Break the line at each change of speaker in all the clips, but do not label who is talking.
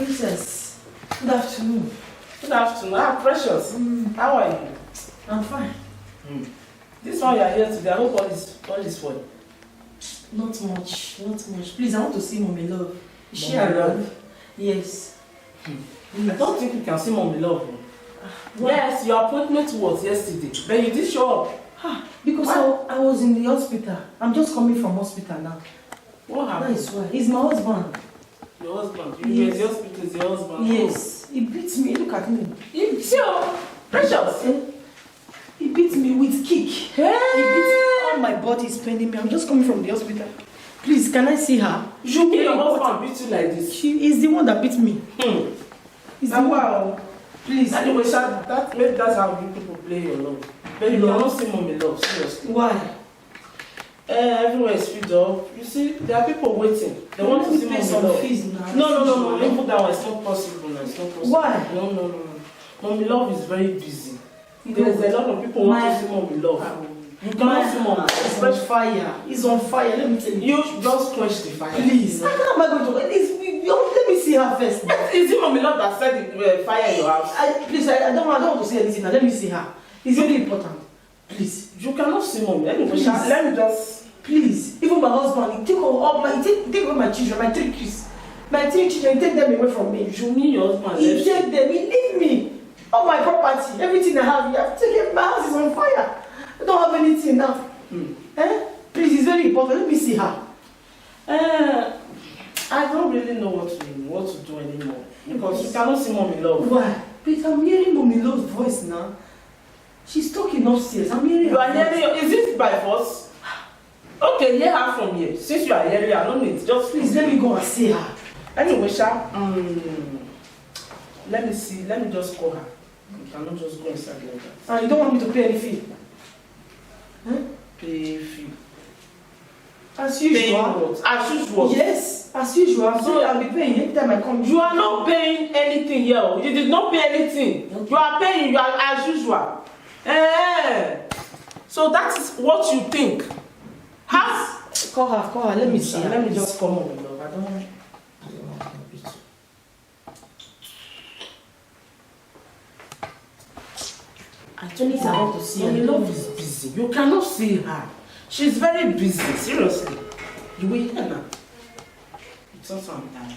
Princess, good afternoon.
Good afternoon. Ah, Precious. How are you?
I'm fine.
This one you are here today. I hope all is well.
Not much, not much. Please, I want to see Mommy Love. Is she
Mommy
around?
Love?
Yes.
I don't think you can see Mommy Love.
Why?
Yes, your appointment was yesterday, but you did show up.
Because I was in the hospital. I'm just coming from hospital now.
What
That
happened?
is why. He's my husband.
Your husband. You were in the hospital with your husband.
Yes. He beats me. Look at me.
You too. Precious.
He beats me with kick.
Hey.
He beats all my body is paining me. I'm just coming from the hospital. Please, can I see her?
You mean your husband beat you like this?
She is the one that beat me. He's the one.
Wow.
Please.
Anyway, maybe that's how you people play your love. But you cannot see Mommy Love, seriously.
Why?
Everywhere is filled up. You see, there are people waiting. They want to see Mommy Love.
Fees now.
No. Don't put that one. It's not possible now. It's not possible.
Why?
No. Mommy Love is very busy. There's a lot of people want to see Mommy Love. You cannot see Mommy.
It's fresh fire. It's on fire. Let me tell you.
You just quench the fire.
Please. How am I going to? Let me see her first.
Is it Mommy Love that set the fire in your house?
Please, I don't want to see anything now. Let me see her. It's very important. Please.
You cannot see Mommy. Let me just.
Please. Even my husband, he take away my children, my 3 kids. My 3 children, he take them away from me.
You mean your husband?
He take them, he leave me. All my property, everything I have, he have taken. My house is on fire. I don't have anything now. Please, it's very important. Let me see her.
I don't really know what to do anymore. Because you cannot see Mommy Love.
Why? But I'm hearing Mommy Love's voice now. She's talking upstairs. I'm hearing
You are
her voice.
hearing. Is it by force? Okay, hear her from here. Since you are hearing, I don't need. Just
Please let me go and see her.
Anyway, let me see. Let me just call her. You cannot just go inside like that.
And you don't want me to pay any fee?
Pay fee.
As
Paying
usual.
what? As usual.
Yes, as usual. So I'll be paying every time I come.
You are not paying anything here. You did not pay anything.
Okay.
You are paying. You are as usual. So that is what you think.
Call her. Let me see her.
Let me just come on, love. I don't want.
Actually, I want to see her.
Mommy Love is busy. You cannot see her. She's very busy. Seriously. You will hear now. It's also on time.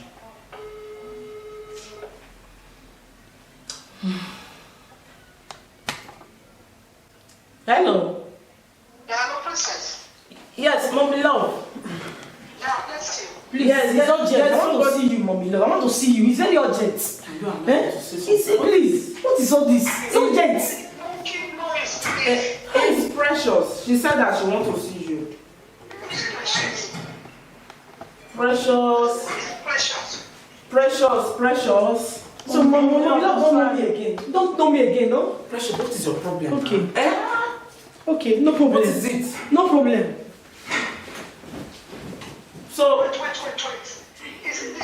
Hello.
Yeah, hello, Princess.
Yes, Mommy Love.
Yeah, bless you.
Please,
Yes,
it's urgent.
yes,
I want to see you, Mommy Love. I want to see you. It's very urgent.
You are allowed to say
It's,
something.
please, what is all this? It's urgent.
Don't keep noise, please.
It's Precious. She said that she wants to see you.
Precious.
Precious.
Precious.
Precious.
So, Mommy Love, don't know me again. Don't know me again, no?
Precious, what is your problem?
Okay.
Eh?
Okay, no problem.
What is it?
No problem.
So,
Wait. Is it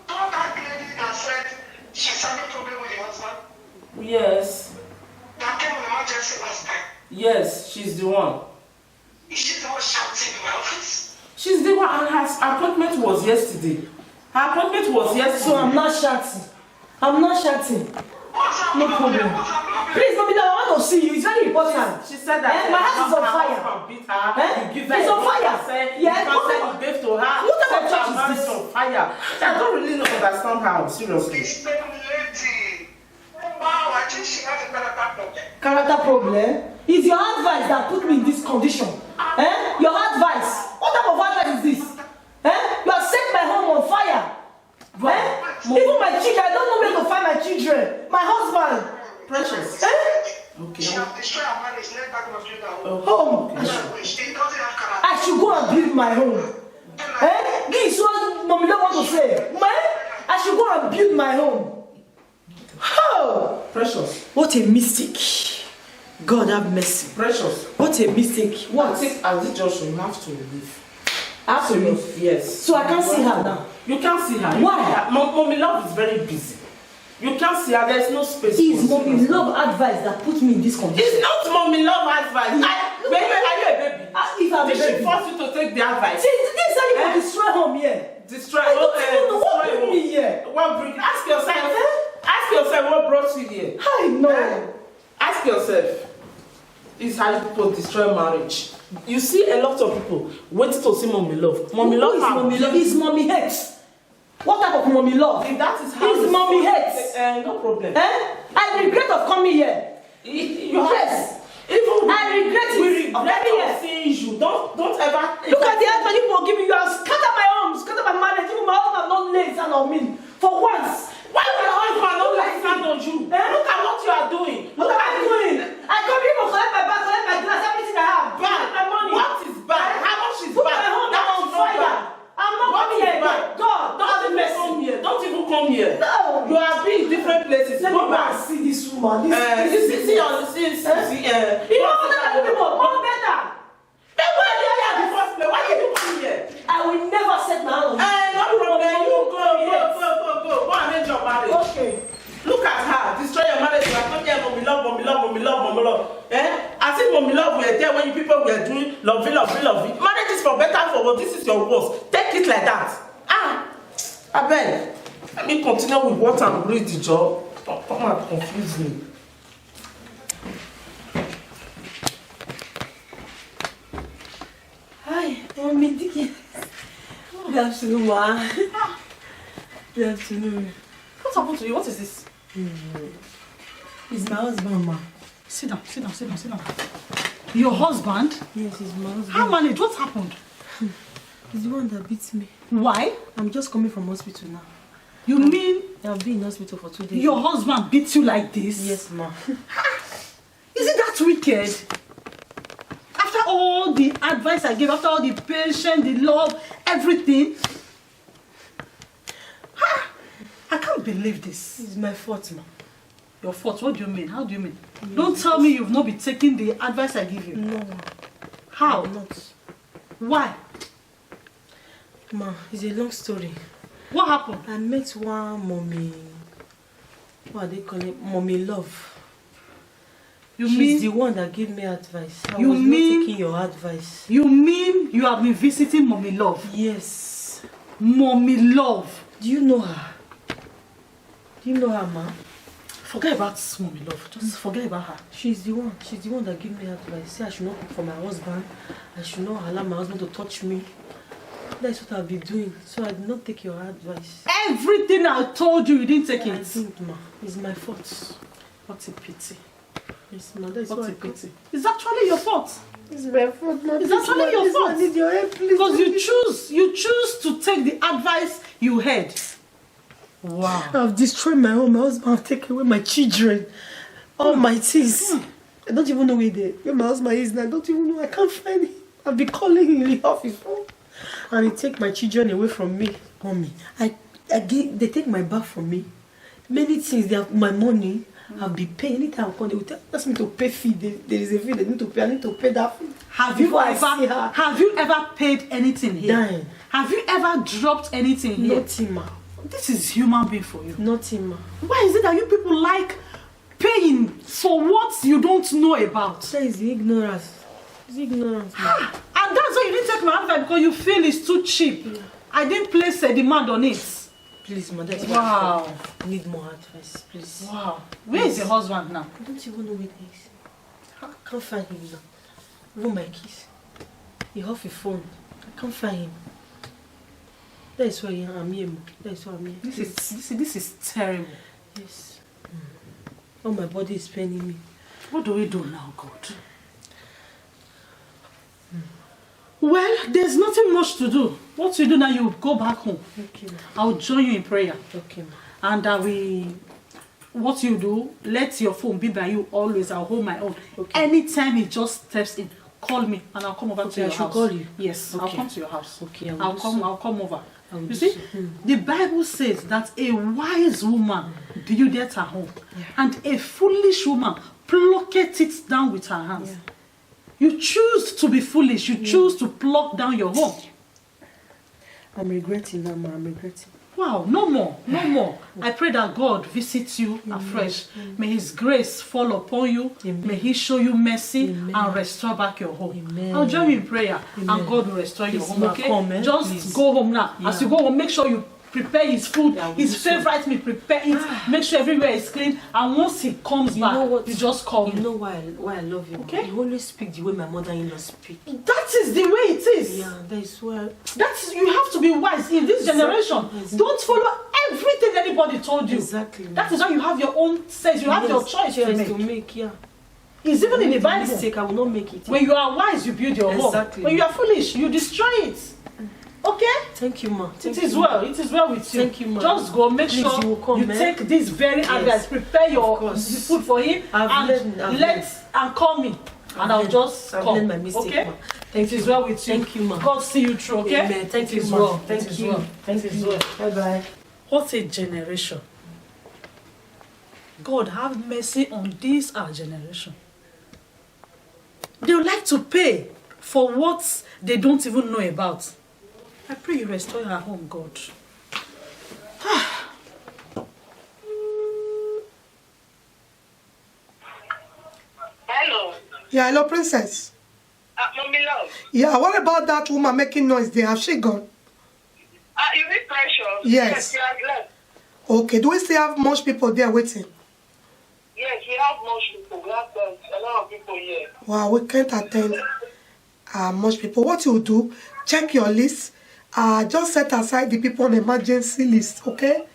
not that lady that said she's having problem with your husband?
yes.
That came on emergency last time.
Yes, she's the one.
Is she the one shouting in my office?
She's the one, and her appointment was yesterday. Her appointment was yesterday.
So I'm not shouting.
What's her
No
problem?
problem.
What's her problem?
Please, Mommy Love, I want to see you. It's very important.
She said that
My house is on
her
fire.
husband beat her.
Eh?
You give her
It's
a
on fire.
consent,
Yeah,
you
what
consent,
type
you gave to her.
what type of
Set
church
her
is
marriage
this?
on fire. I don't really understand her, seriously.
This young lady. Wow, I think she has a character problem.
Character problem? It's your advice that put me in this condition. Your advice. What type of advice is this? You have set my home on fire. Even my children, I don't know where to find my children. My husband.
Precious. Okay.
She has destroyed her marriage. Let her go build her home.
Home.
She doesn't have character.
I should go and build my home. This is what Mommy don't want to say. I should go and build my home. Oh,
Precious.
what a mistake. God have mercy.
Precious.
What a mistake. What?
As it just you have to leave.
I have to leave.
Yes.
So I can't see her now.
You can't see her.
Why?
Mommy Love is very busy. You can't see her. There's no space.
It's
for
Mommy
you.
Love advice that put me in this condition.
It's not Mommy Love advice.
Yeah.
Baby, are you a baby?
If I'm
Did
a
she
baby.
force you to take the advice?
See, this is how you destroy home here.
Destroy.
I don't even know what bring me here.
What bring? Ask yourself. Ask yourself what brought you here.
I know.
Ask yourself. This is how people destroy marriage. You see a lot of people waiting to see mommy love. Mommy
Who
love.
is mommy love? Is mommy hates. What type of mommy love?
If that is how.
Is mommy hates.
No problem.
I regret of coming here. Yes.
Even
I regret it.
We regret
Yes.
of seeing you. Don't ever.
Look at the answer you will give me. You have scattered my home, scattered my marriage. Even my husband not laid hand on me. For once.
Why would your husband not like stand on you? Look at what you are doing.
What am I doing? I come here to collect my bag, collect my glass, everything I have.
Bad.
My money.
What is bad? How much is
Put
bad?
my home
That
on
is not
fire.
bad.
I'm not
What
coming
is
here.
bad?
God,
Don't
have
even
mercy.
come here. Don't even come here.
No.
You are being different places.
Let me
Go
go and
back.
see this woman.
See your see.
You know what other people more better.
Then why did you have the first place? Why did you come here?
I will never set my hand on you.
No problem. You go and arrange your marriage.
Okay.
Look at her. Destroy your marriage. You are not here. Mommy love, mommy love, mommy love, mommy love. As if mommy love were there when you people were doing lovey. Marriage is for better for worse. This is your worst. Take it like that. I beg. Let me continue with what I'm reading, Joe. Don't come and confuse me.
Hi, Mommy Dicky. Good afternoon, ma. Good afternoon.
What happened to you? What is this?
It's my husband, ma.
Sit down. Your husband?
Yes, it's my husband.
How managed? What happened?
He's the one that beats me.
Why?
I'm just coming from hospital now.
You mean
I've been in hospital for 2 days.
your husband beats you like this?
Yes, ma.
Is it that wicked? After all the advice I gave, after all the patience, the love, everything. I can't believe this.
It's my fault, ma.
Your fault? What do you mean? How do you mean? Don't tell me you've not been taking the advice I give you.
No, ma.
How?
I'm not.
Why?
Ma, it's a long story.
What happened?
I met one mommy. What they call it? Mommy love.
You
She's
mean
the one that gave me advice. I
You
was
mean-
not taking your advice.
you mean you have been visiting Mommy Love?
Yes.
Mommy Love.
Do you know her? Do you know her, ma?
Forget about Mommy Love. Just forget about her.
She's the one. She's the one that gave me advice. Say I should not cook for my husband. I should not allow my husband to touch me. That's what I've been doing. So I did not take your advice.
Everything I told you, you didn't take
I
it.
think, ma, it's my fault.
What a pity.
Yes, ma, that's
What
why
a
I come.
pity. It's actually your fault.
It's my fault, ma.
It's actually your fault.
I need your help, please.
Because you choose to take the advice you heard. Wow.
I've destroyed my home. My husband have taken away my children. All my things. I don't even know where my husband is now. I don't even know. I can't find him. I've been calling him off his phone. And he take my children away from me. Mommy, they take my bag from me. Many things, they have my money. I'll be paying. Anytime I come, they will ask me to pay fee. There is a fee they need to pay. I need to pay that fee.
Have you ever paid anything here?
Dying.
Have you ever dropped anything here?
Nothing, ma.
This is human being for you.
Nothing, ma.
Why is it that you people like paying for what you don't know about?
That is ignorance. It's ignorance, ma.
And that's why you didn't take my advice, because you feel it's too cheap.
Yeah.
I didn't place a demand on it.
Please, ma, that's
Wow.
why I need more advice, please.
Wow. Where is your husband now?
I don't even know where he is. I can't find him now. Even my keys. He off his phone. I can't find him. That is why I'm here, ma. That is why I'm here.
This is terrible.
Yes. Oh, my body is paining me.
What do we do now, God? Well, there's nothing much to do. What you do now, you go back home.
Okay, ma.
I'll join you in prayer.
Okay, ma.
And what you do, let your phone be by you always. I'll hold my own.
Okay.
Anytime he just steps in, call me and I'll come over to
Okay,
your
I should
house.
call you?
Yes, I'll
Okay.
come to your house.
Okay,
I'll come over.
I will
You
do
see,
so.
the Bible says that a wise woman buildeth her home, and a foolish woman plucketh it down with her hands.
Yeah.
You choose to be foolish. You choose to pluck down your home.
I'm regretting now, ma. I'm regretting.
Wow, no more, no more. I pray that God visits you afresh. May His grace fall upon you. May He show you mercy and restore back your home. I'll join you in prayer and God will restore your home, okay? Just go home now. As you go home, make sure you prepare his food, his favorite meal, prepare it, make sure everywhere is clean, and once he comes back, you just call me.
You know why I love you?
Okay?
You always speak the way my mother-in-law speaks.
That is the way it is.
Yeah, that is why.
You have to be wise in this generation.
Exactly.
Don't follow everything anybody told you.
Exactly.
That is why you have your own sense. You have your choice to make.
Yeah.
It's even in the Bible.
Mistake, I will not make it.
When you are wise, you build your home.
Exactly.
When you are foolish, you destroy it. Okay?
Thank you, ma.
It is well with you.
Thank you, ma.
Just go, make
Please,
sure
you will come,
you
eh?
take this very advice, prepare the food for him, and call me. And I'll just
I've
come.
learned my mistake,
Okay?
ma.
It is well with you.
Thank you, ma.
God see you through, okay?
Amen. Thank
It
you,
is
ma.
well.
Thank
It is
you.
well.
Thank
It is
you.
well.
Bye-bye.
What a generation. God have mercy on this our generation. They would like to pay for what they don't even know about. I pray you restore her home, God.
Hello.
Yeah, hello, princess.
Mommy love.
Yeah, what about that woman making noise there? Has she gone?
You need pressure?
Yes.
Yes, you have left.
Okay, do we still have much people there waiting?
Yes, we have much people. We have a lot of people here.
Wow, we can't attend much people. What you do, check your list. Just set aside the people on emergency list, okay?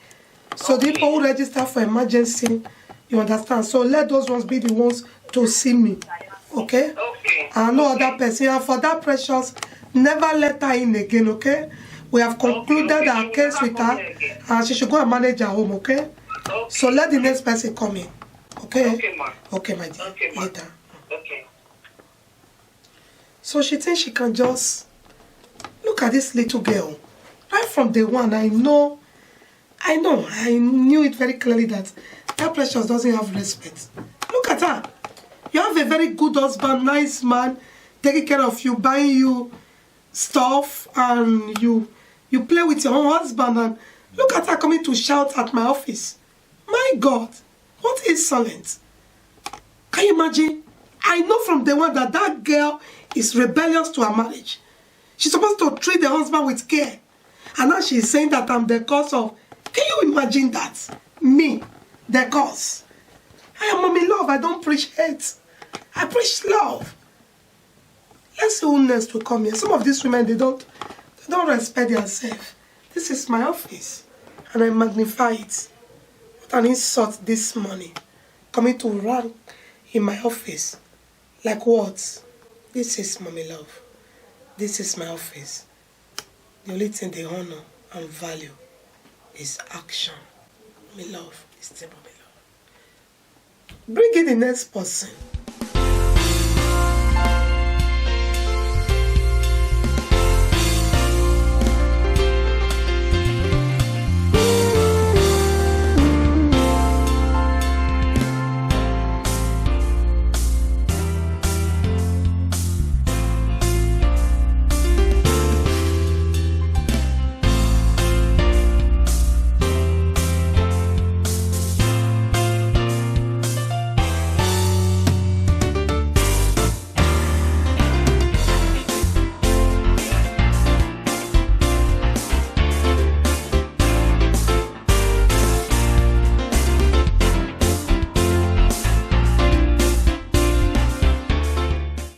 So the people who register for emergency, you understand? So let those ones be the ones to see me, okay?
Okay.
And no other person. And for that precious, never let her in again, okay? We have concluded our case with her, and she should go and manage her home, okay? So let the next person come in, okay?
Okay, ma.
Okay, my dear.
Okay, ma.
Later.
Okay.
So she thinks she can just look at this little girl. Right from day one, I knew it very clearly that Precious doesn't have respect. Look at her. You have a very good husband, nice man, taking care of you, buying you stuff, and you play with your own husband, and look at her coming to shout at my office. My God, what insolence. Can you imagine? I know from day one that girl is rebellious to her marriage. She's supposed to treat the husband with care. And now she's saying that I'm the cause of... Can you imagine that? Me, the cause. I am mommy love. I don't preach hate. I preach love. Let's see who next will come here. Some of these women, they don't respect themselves. This is my office. And I magnify it. What an insult this morning. Coming to rank in my office. Like what? This is mommy love. This is my office. The only thing they honor and value is action. Mommy love is still mommy love. Bring in the next person.